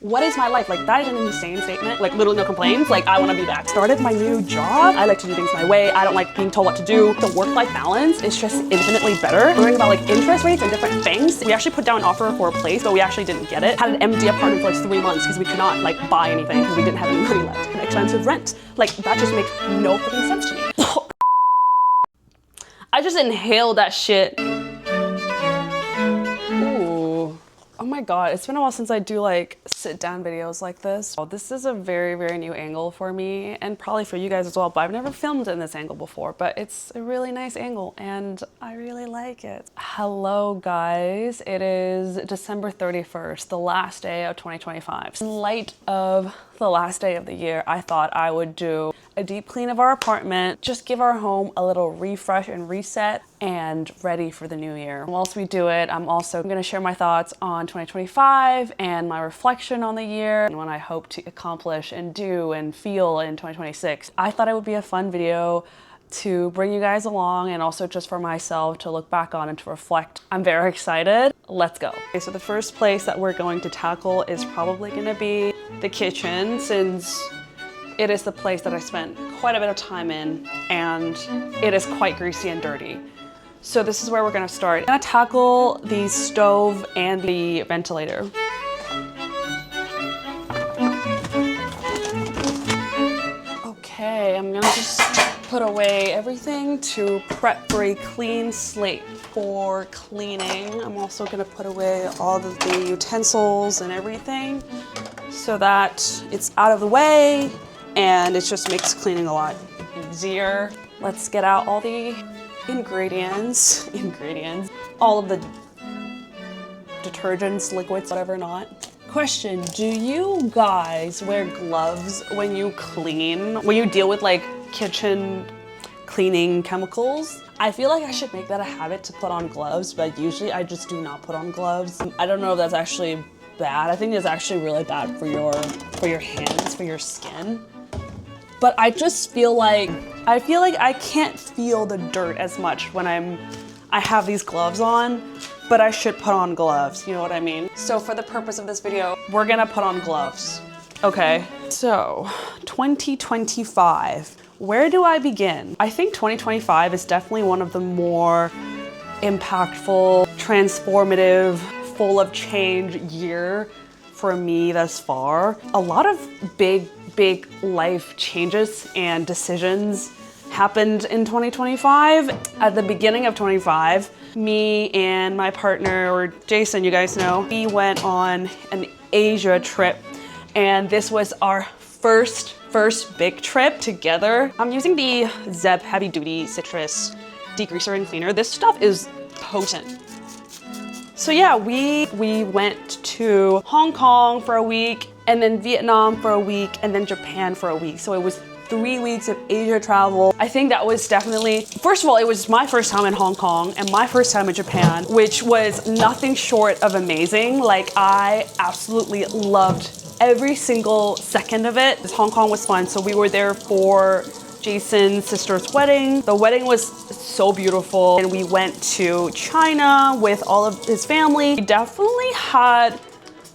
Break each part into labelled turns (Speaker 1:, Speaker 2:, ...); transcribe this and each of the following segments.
Speaker 1: what is my life? Like, that is an insane statement. Like, literally no complaints. Like, I want to be back. Started my new job. I like to do things my way. I don't like being told what to do. The work-life balance is just infinitely better. Learning about like interest rates and different things. We actually put down an offer for a place, but we actually didn't get it. Had an empty apartment for like 3 months because we could not like buy anything because we didn't have any money left. An expensive rent. Like, that just makes no freaking sense to me. I just inhaled that shit. Oh my god, it's been a while since I do like sit down videos like this. Oh, this is a very, very new angle for me and probably for you guys as well, but I've never filmed in this angle before, but it's a really nice angle and I really like it. Hello guys, it is December 31st, the last day of 2025. In light of the last day of the year, I thought I would do a deep clean of our apartment, just give our home a little refresh and reset and ready for the new year. Whilst we do it, I'm also gonna share my thoughts on 2025 and my reflection on the year and what I hope to accomplish and do and feel in 2026. I thought it would be a fun video to bring you guys along and also just for myself to look back on and to reflect. I'm very excited. Let's go. Okay, so the first place that we're going to tackle is probably gonna be the kitchen, since it is the place that I spent quite a bit of time in and it is quite greasy and dirty. So this is where we're gonna start. I'm gonna tackle the stove and the ventilator. Okay, I'm gonna just put away everything to prep for a clean slate for cleaning. I'm also gonna put away all of the utensils and everything so that it's out of the way and it just makes cleaning a lot easier. Let's get out all the ingredients, all of the detergents, liquids, whatever not. Question, do you guys wear gloves when you clean? When you deal with like kitchen cleaning chemicals? I feel like I should make that a habit to put on gloves, but usually I just do not put on gloves. I don't know if that's actually bad. I think it's actually really bad for your hands, for your skin. But I just feel like I can't feel the dirt as much when I have these gloves on, but I should put on gloves, you know what I mean? So for the purpose of this video, we're gonna put on gloves. Okay, so 2025, where do I begin? I think 2025 is definitely one of the more impactful, transformative, full of change year for me thus far. A lot of big life changes and decisions happened in 2025. At the beginning of 25, me and my partner, or Jason, you guys know, we went on an Asia trip, and this was our first big trip together. I'm using the Zeb Heavy Duty Citrus Degreaser and Cleaner. This stuff is potent. So yeah, we went to Hong Kong for a week, and then Vietnam for a week, and then Japan for a week. So it was 3 weeks of Asia travel. I think that was definitely, first of all, it was my first time in Hong Kong and my first time in Japan, which was nothing short of amazing. Like, I absolutely loved every single second of it. Hong Kong was fun. So we were there for Jason's sister's wedding. The wedding was so beautiful. And we went to China with all of his family. We definitely had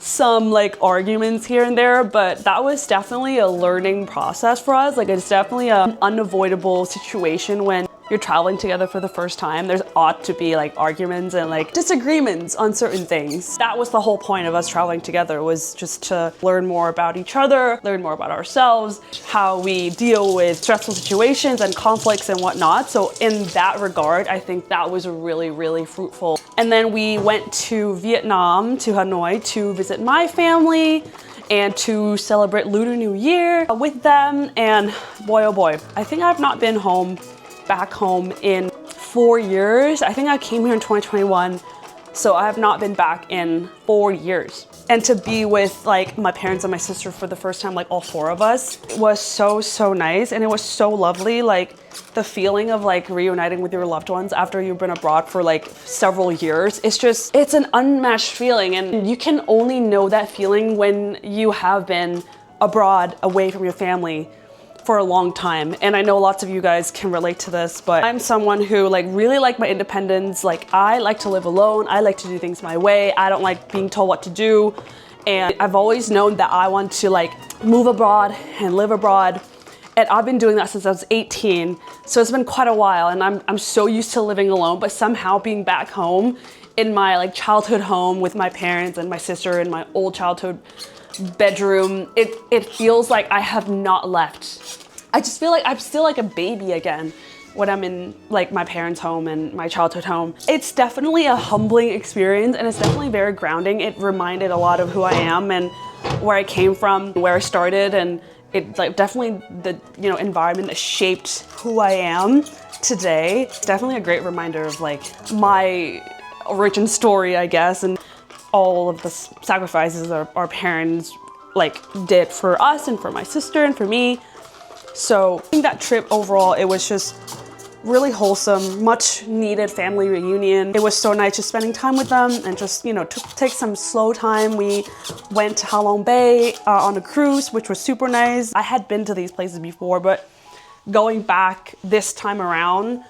Speaker 1: some like arguments here and there, but that was definitely a learning process for us. Like, it's definitely an unavoidable situation when you're traveling together for the first time. There's ought to be like arguments and like disagreements on certain things. That was the whole point of us traveling together, was just to learn more about each other, learn more about ourselves, how we deal with stressful situations and conflicts and whatnot. So in that regard, I think that was really fruitful. And then we went to Vietnam, to Hanoi, to visit my family and to celebrate Lunar New Year with them. And boy, oh boy, I think I've not been back home in 4 years. I think I came here in 2021, so I have not been back in 4 years. And to be with like my parents and my sister for the first time, like all 4 of us, it was so nice, and it was so lovely. Like, the feeling of like reuniting with your loved ones after you've been abroad for like several years, it's an unmatched feeling, and you can only know that feeling when you have been abroad away from your family for a long time. And I know lots of you guys can relate to this, but I'm someone who like really like my independence. Like, I like to live alone. I like to do things my way. I don't like being told what to do. And I've always known that I want to like move abroad and live abroad. And I've been doing that since I was 18. So it's been quite a while, and I'm so used to living alone, but somehow being back home in my like childhood home with my parents and my sister in my old childhood bedroom, it feels like I have not left. I just feel like I'm still like a baby again when I'm in like my parents' home and my childhood home. It's definitely a humbling experience, and it's definitely very grounding. It reminded a lot of who I am and where I came from, where I started, and it like definitely the environment that shaped who I am today. It's definitely a great reminder of like my origin story, I guess, and all of the sacrifices our parents like did for us and for my sister and for me. So I think that trip overall, it was just really wholesome, much needed family reunion. It was so nice just spending time with them and just, take some slow time. We went to Halong Bay on a cruise, which was super nice. I had been to these places before, but going back this time around,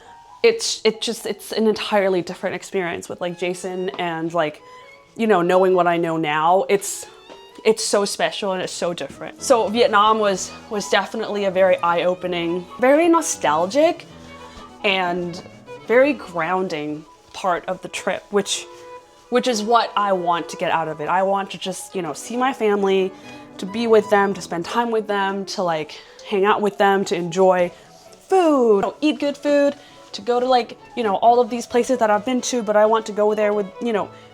Speaker 1: it's an entirely different experience with like Jason, and like, knowing what I know now, it's so special and it's so different. So Vietnam was definitely a very eye-opening, very nostalgic, and very grounding part of the trip, which is what I want to get out of it. I want to just, see my family, to be with them, to spend time with them, to like hang out with them, to enjoy food, eat good food, to go to like, all of these places that I've been to, but I want to go there with,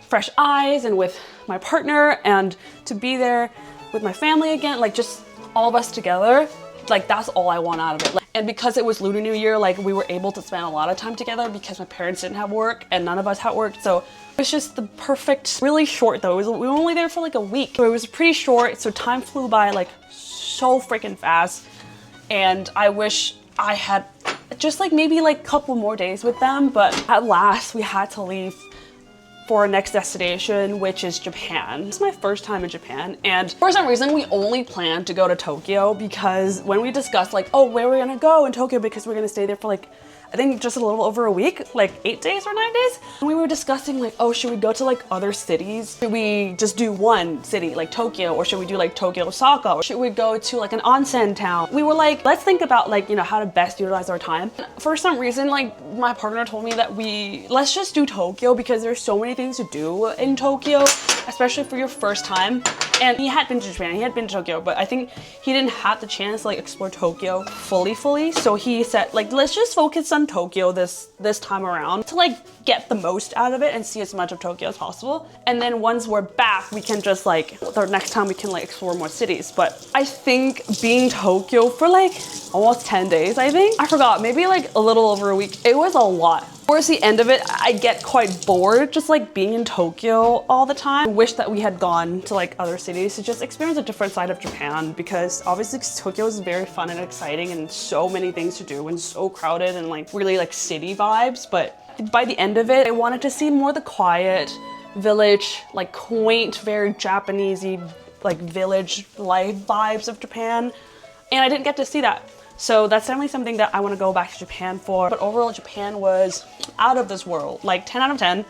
Speaker 1: fresh eyes and with my partner, and to be there with my family again, like just all of us together. Like that's all I want out of it. And because it was Lunar New Year, like we were able to spend a lot of time together because my parents didn't have work and none of us had work. So it was just the perfect, really short though. We were only there for like a week. So it was pretty short. So time flew by like so freaking fast. And I wish I had just like maybe like a couple more days with them. But at last we had to leave for our next destination, which is Japan. It's my first time in Japan, and for some reason we only planned to go to Tokyo, because when we discussed like, oh, where we're gonna go in Tokyo, because we're gonna stay there for like, I think just a little over a week, like 8 days or 9 days. And we were discussing like, oh, should we go to like other cities? Should we just do one city, like Tokyo, or should we do like Tokyo, Osaka? Or should we go to like an onsen town? We were like, let's think about like, how to best utilize our time. For some reason, like my partner told me that let's just do Tokyo, because there's so many things to do in Tokyo, especially for your first time. And he had been to Japan, he had been to Tokyo, but I think he didn't have the chance to like explore Tokyo fully. So he said like, let's just focus on Tokyo this time around to like get the most out of it and see as much of Tokyo as possible. And then once we're back, we can just like, the next time we can like explore more cities. But I think being Tokyo for like almost 10 days, I think. I forgot, maybe like a little over a week. It was a lot. Towards the end of it, I get quite bored just like being in Tokyo all the time. I wish that we had gone to like other cities to just experience a different side of Japan, because obviously Tokyo is very fun and exciting and so many things to do and so crowded and like really like city vibes. But by the end of it, I wanted to see more the quiet village, like quaint, very Japanesey, like village life vibes of Japan. And I didn't get to see that. So that's definitely something that I want to go back to Japan for. But overall, Japan was out of this world. Like 10 out of 10.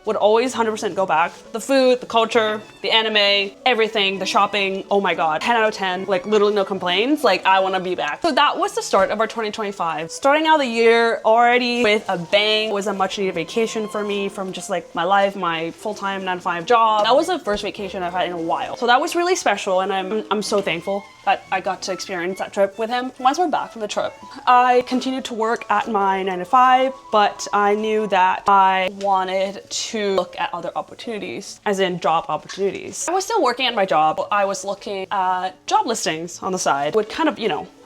Speaker 1: Would always 100% go back. The food, the culture, the anime, everything, the shopping, oh my god. 10 out of 10, like literally no complaints. Like I want to be back. So that was the start of our 2025. Starting out the year already with a bang. It was a much needed vacation for me from just like my life, my full-time 9-to-5 job. That was the first vacation I've had in a while. So that was really special, and I'm so thankful that I got to experience that trip with him. Once we're back from the trip, I continued to work at my 9-to-5, but I knew that I wanted to look at other opportunities, as in job opportunities. I was still working at my job. I was looking at job listings on the side. Would kind of,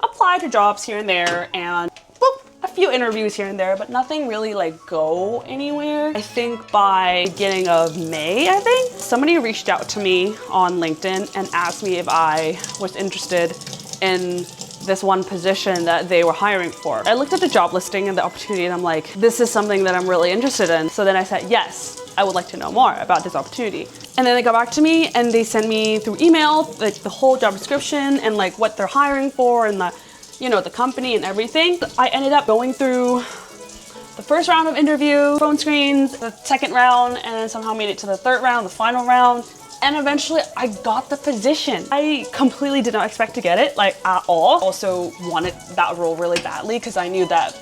Speaker 1: apply to jobs here and there, and boop, a few interviews here and there, but nothing really like go anywhere. I think by beginning of May, somebody reached out to me on LinkedIn and asked me if I was interested in this one position that they were hiring for. I looked at the job listing and the opportunity, and I'm like, this is something that I'm really interested in. So then I said, yes, I would like to know more about this opportunity. And then they got back to me and they sent me through email, like the whole job description and like what they're hiring for and the company and everything. I ended up going through the first round of interview, phone screens, the second round, and then somehow made it to the third round, the final round. And eventually I got the position. I completely did not expect to get it, like at all. Also wanted that role really badly because I knew that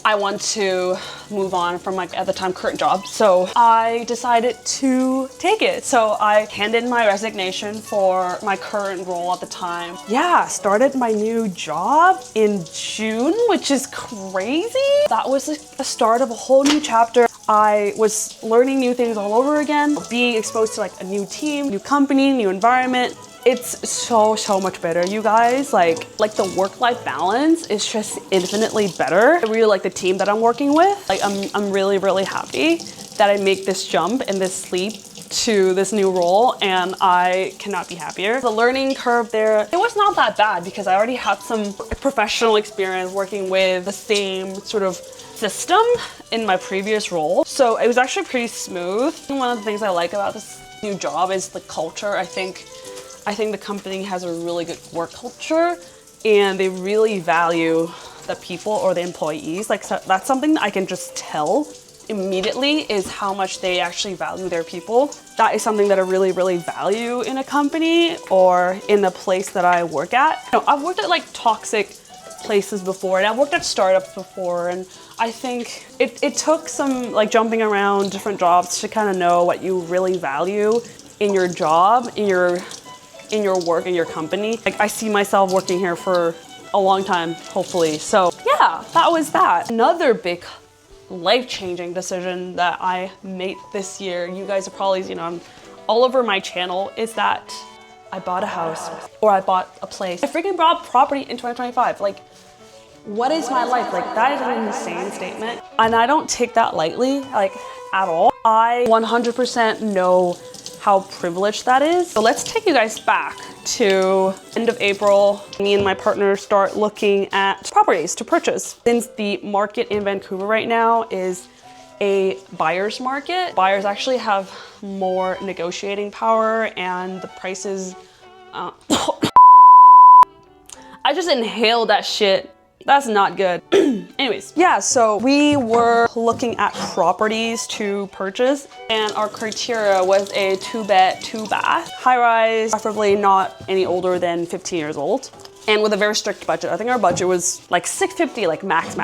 Speaker 1: I want to move on from my, at the time, current job. So I decided to take it. So I handed in my resignation for my current role at the time. Yeah, started my new job in June, which is crazy. That was the start of a whole new chapter. I was learning new things all over again, being exposed to like a new team, new company, new environment. It's so much better, you guys. Like the work-life balance is just infinitely better. I really like the team that I'm working with. Like I'm really happy that I make this jump and this leap to this new role, and I cannot be happier. The learning curve there, it was not that bad because I already had some professional experience working with the same sort of system in my previous role. So it was actually pretty smooth. One of the things I like about this new job is the culture. I think the company has a really good work culture and they really value the people or the employees. Like, so that's something I can just tell immediately is how much they actually value their people. That is something that I really value in a company or in the place that I work at. You know, I've worked at like toxic places before and I've worked at startups before, and I think it took some like jumping around different jobs to kind of know what you really value in your job, in your work, in your company. Like I see myself working here for a long time, hopefully. So yeah, that was that. Another big life-changing decision that I made this year, you guys are probably, you know, all over my channel, is that I bought a house or I bought a place. I freaking bought property in 2025. Like, what is my life? Like, that is an insane statement. And I don't take that lightly, like at all. I 100% know how privileged that is. So let's take you guys back to end of April. Me and my partner start looking at properties to purchase. Since the market in Vancouver right now is a buyer's market, buyers actually have more negotiating power and the prices, I just inhaled that shit. That's not good. Anyways, yeah, so we were looking at properties to purchase and our criteria was a 2-bed, 2-bath, high-rise, preferably not any older than 15 years old. And with a very strict budget. I think our budget was like $650, like max.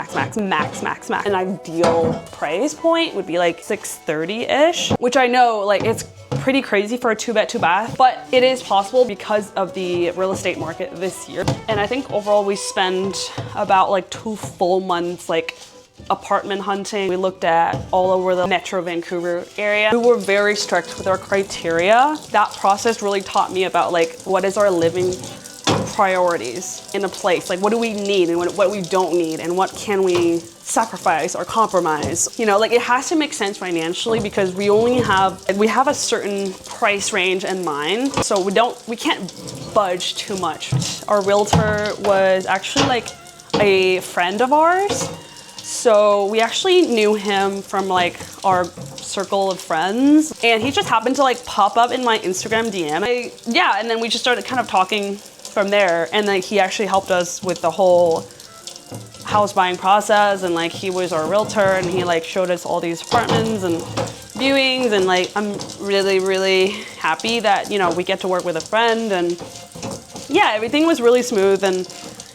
Speaker 1: An ideal price point would be like $630-ish, which I know like it's pretty crazy for a 2-bed, 2-bath, but it is possible because of the real estate market this year. And I think overall we spend about like 2 full months like apartment hunting. We looked at all over the Metro Vancouver area. We were very strict with our criteria. That process really taught me about like what is our living priorities in a place. Like what do we need and what we don't need and what can we sacrifice or compromise. You know, like it has to make sense financially because we have a certain price range in mind. So we can't budge too much. Our realtor was actually like a friend of ours. So we actually knew him from like our circle of friends and he just happened to like pop up in my Instagram DM. Yeah, and then we just started kind of talking from there, and then he actually helped us with the whole house buying process, and like he was our realtor and he like showed us all these apartments and viewings, and like I'm really happy that, you know, we get to work with a friend, and yeah, everything was really smooth and,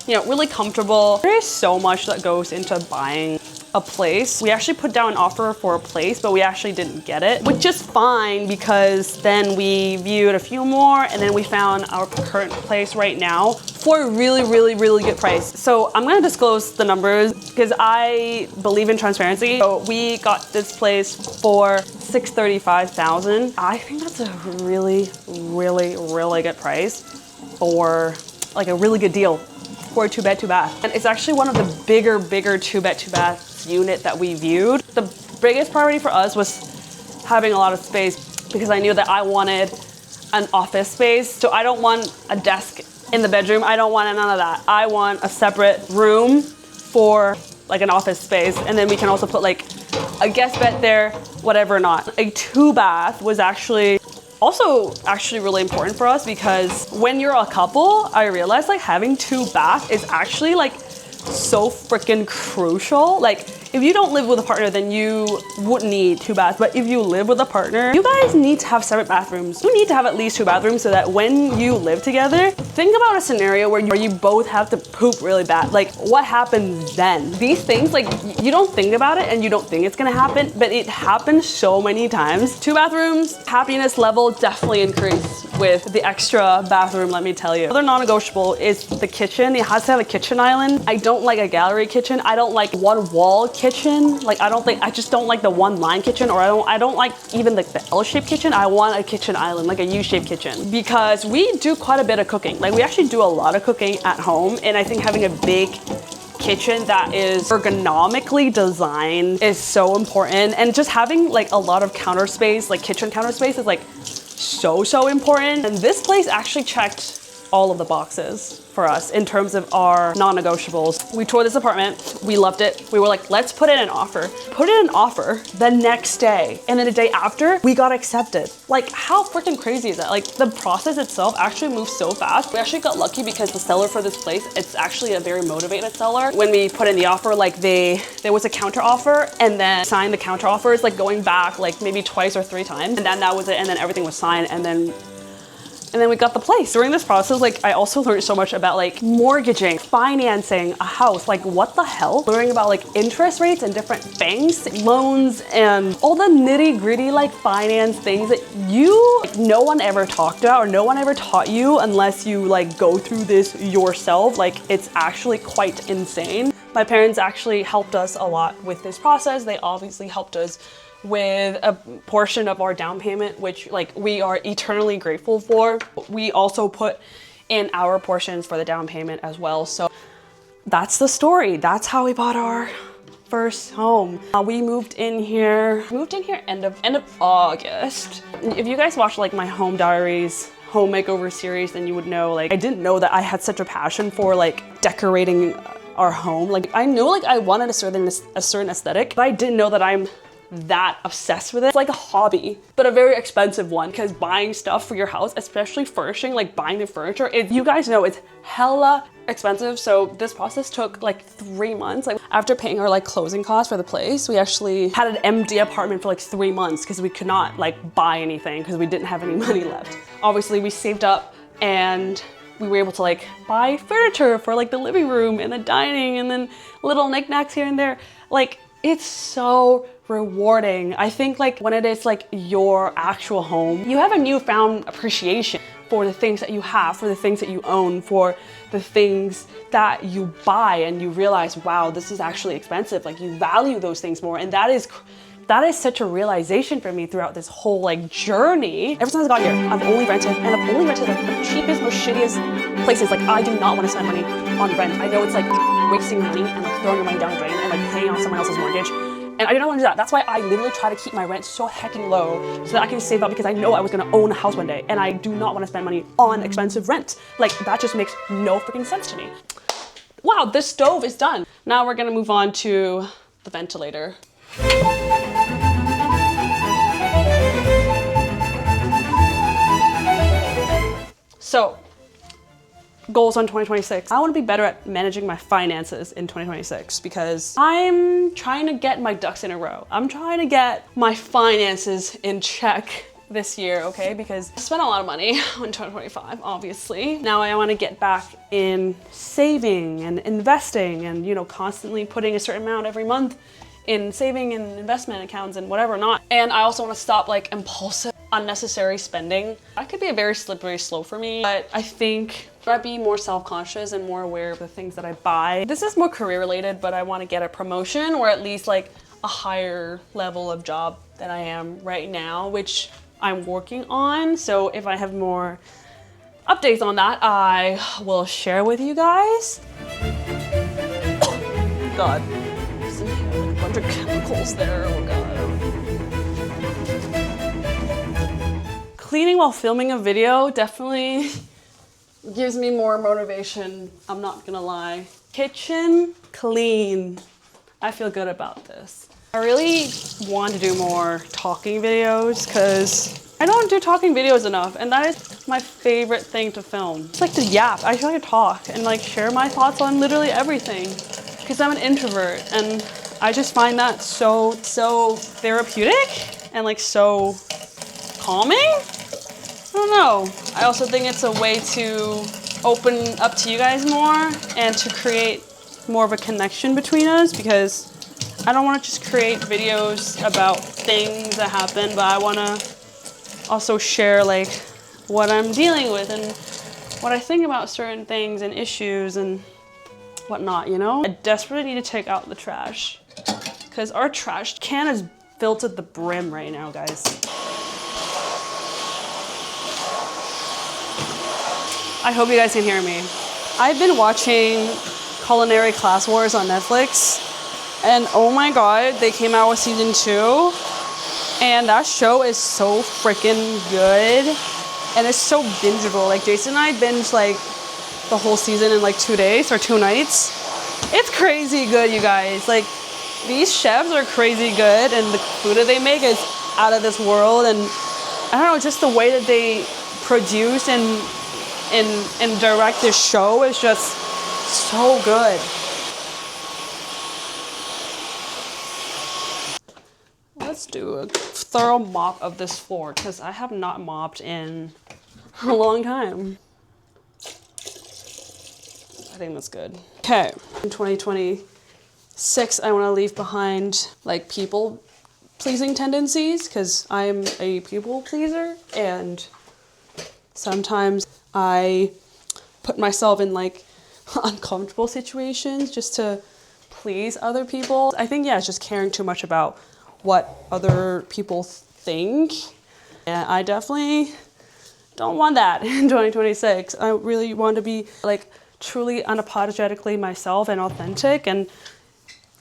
Speaker 1: you know, really comfortable. There is so much that goes into buying a place. We actually put down an offer for a place, but we actually didn't get it, which is fine because then we viewed a few more and then we found our current place right now for a really good price. So I'm gonna disclose the numbers because I believe in transparency. So we got this place for $635,000. I think that's a really good price for like a really good deal for a 2-bed, 2-bath. And it's actually one of the bigger 2-bed, 2-bath unit that we viewed. The biggest priority for us was having a lot of space because I knew that I wanted an office space. So I don't want a desk in the bedroom. I don't want none of that. I want a separate room for like an office space. And then we can also put like a guest bed there, whatever not. A 2-bath was actually really important for us because when you're a couple, I realized like having 2 baths is actually like so freaking crucial. Like if you don't live with a partner, then you wouldn't need 2 baths. But if you live with a partner, you guys need to have separate bathrooms. You need to have at least 2 bathrooms so that when you live together, think about a scenario where you both have to poop really bad. Like, what happens then? These things, like, you don't think about it and you don't think it's gonna happen, but it happens so many times. 2 bathrooms, happiness level definitely increase with the extra bathroom, let me tell you. Another non-negotiable is the kitchen. It has to have a kitchen island. I don't like a gallery kitchen. I don't like one wall kitchen. Like, I just don't like the one line kitchen, or I don't like even like the L-shaped kitchen. I want a kitchen island, like a U-shaped kitchen, because we do quite a bit of cooking. Like, we actually do a lot of cooking at home, and I think having a big kitchen that is ergonomically designed is so important. And just having like a lot of counter space, like kitchen counter space, is like so important. And this place actually checked all of the boxes for us in terms of our non-negotiables. We toured this apartment, we loved it. We were like, let's put in an offer. Put in an offer the next day, and then the day after, we got accepted. Like, how freaking crazy is that? Like, the process itself actually moves so fast. We actually got lucky because the seller for this place, it's actually a very motivated seller. When we put in the offer, like there was a counter offer, and then signed the counter offers, like going back like maybe twice or 3 times, and then that was it, and then everything was signed, and then we got the place. During this process, like, I also learned so much about like mortgaging, financing a house, like what the hell? Learning about like interest rates and different banks, loans, and all the nitty gritty like finance things that no one ever talked about, or no one ever taught you unless you like go through this yourself. Like, it's actually quite insane. My parents actually helped us a lot with this process. They obviously helped us with a portion of our down payment, which like we are eternally grateful for. We also put in our portions for the down payment as well. So that's the story. That's how we bought our first home. We moved in here end of August. If you guys watch like my home diaries, home makeover series, then you would know, like, I didn't know that I had such a passion for like decorating our home. Like, I know like I wanted a certain aesthetic, but I didn't know that I'm that obsessed with it. It's like a hobby, but a very expensive one, because buying stuff for your house, especially furnishing, like buying the furniture, you guys know it's hella expensive. So this process took like 3 months. Like, after paying our like closing costs for the place, we actually had an empty apartment for like 3 months because we could not like buy anything because we didn't have any money left. Obviously, we saved up and we were able to like buy furniture for like the living room and the dining, and then little knickknacks here and there. Like, it's so rewarding. I think like when it is like your actual home, you have a newfound appreciation for the things that you have, for the things that you own, for the things that you buy, and you realize, wow, this is actually expensive. Like, you value those things more. And that is such a realization for me throughout this whole like journey. Ever since I got here, I've only rented, and I've only rented like the cheapest, most shittiest places. Like, I do not want to spend money on rent. I know it's like wasting money and like throwing your money down the drain and like paying off someone else's mortgage. And I do not want to do that. That's why I literally try to keep my rent so heckin' low so that I can save up, because I know I was gonna own a house one day, and I do not want to spend money on expensive rent. Like, that just makes no freaking sense to me. Wow, this stove is done. Now we're gonna move on to the ventilator. So, goals on 2026. I want to be better at managing my finances in 2026, because I'm trying to get my ducks in a row. I'm trying to get my finances in check this year, okay? Because I spent a lot of money in 2025, obviously. Now I want to get back in saving and investing, and, you know, constantly putting a certain amount every month in saving and investment accounts and whatever not. And I also want to stop like impulsive, unnecessary spending. That could be a very slippery slope for me, but I think I'd be more self-conscious and more aware of the things that I buy. This is more career related, but I want to get a promotion, or at least like a higher level of job than I am right now, which I'm working on. So if I have more updates on that, I will share with you guys. God, there's a bunch of chemicals there, oh God. Cleaning while filming a video definitely gives me more motivation, I'm not gonna lie. Kitchen clean. I feel good about this. I really want to do more talking videos, because I don't do talking videos enough, and that is my favorite thing to film. It's like to yap. I feel like to talk and like share my thoughts on literally everything, because I'm an introvert, and I just find that so therapeutic and like so calming. I don't know. I also think it's a way to open up to you guys more and to create more of a connection between us, because I don't want to just create videos about things that happen, but I want to also share like what I'm dealing with and what I think about certain things and issues and whatnot, you know? I desperately need to take out the trash because our trash can is filled to the brim right now, guys. I hope you guys can hear me. I've been watching Culinary Class Wars on Netflix, and oh my god, they came out with season 2, and that show is so freaking good, and it's so bingeable. Like Jason and I binged like the whole season in like 2 days or 2 nights. It's crazy good, you guys. Like, these chefs are crazy good, and the food that they make is out of this world, and I don't know, just the way that they produce and direct this show is just so good. Let's do a thorough mop of this floor because I have not mopped in a long time. I think that's good. Okay, in 2026, I want to leave behind like people pleasing tendencies because I'm a people pleaser, and sometimes I put myself in like uncomfortable situations just to please other people. I think, yeah, it's just caring too much about what other people think. And I definitely don't want that in 2026. I really want to be like truly unapologetically myself and authentic. And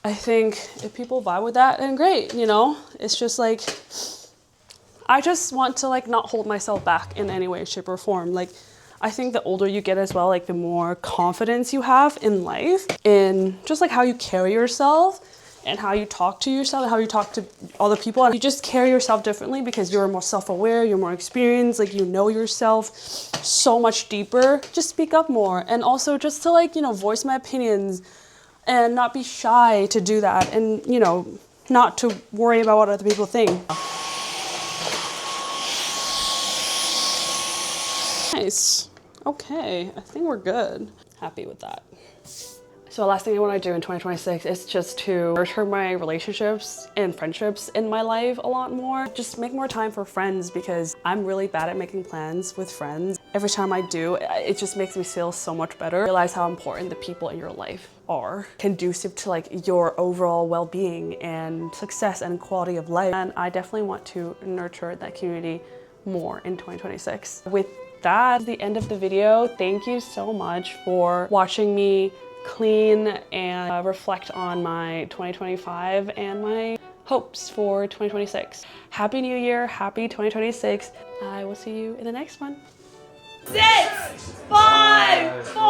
Speaker 1: I think if people vibe with that, then great, you know? It's just like, I just want to like not hold myself back in any way, shape, or form. Like, I think the older you get as well, like the more confidence you have in life, in just like how you carry yourself and how you talk to yourself and how you talk to other people. And you just carry yourself differently because you're more self-aware, you're more experienced, like you know yourself so much deeper. Just speak up more, and also just to like, you know, voice my opinions and not be shy to do that, and, you know, not to worry about what other people think. Nice. Okay, I think we're good. Happy with that. So the last thing I want to do in 2026 is just to nurture my relationships and friendships in my life a lot more. Just make more time for friends, because I'm really bad at making plans with friends. Every time I do, it just makes me feel so much better. Realize how important the people in your life are, conducive to like your overall well-being and success and quality of life. And I definitely want to nurture that community more in 2026. With that's the end of the video. Thank you so much for watching me clean and reflect on my 2025 and my hopes for 2026. Happy New Year, happy 2026. I will see you in the next one. 6, 5, 4,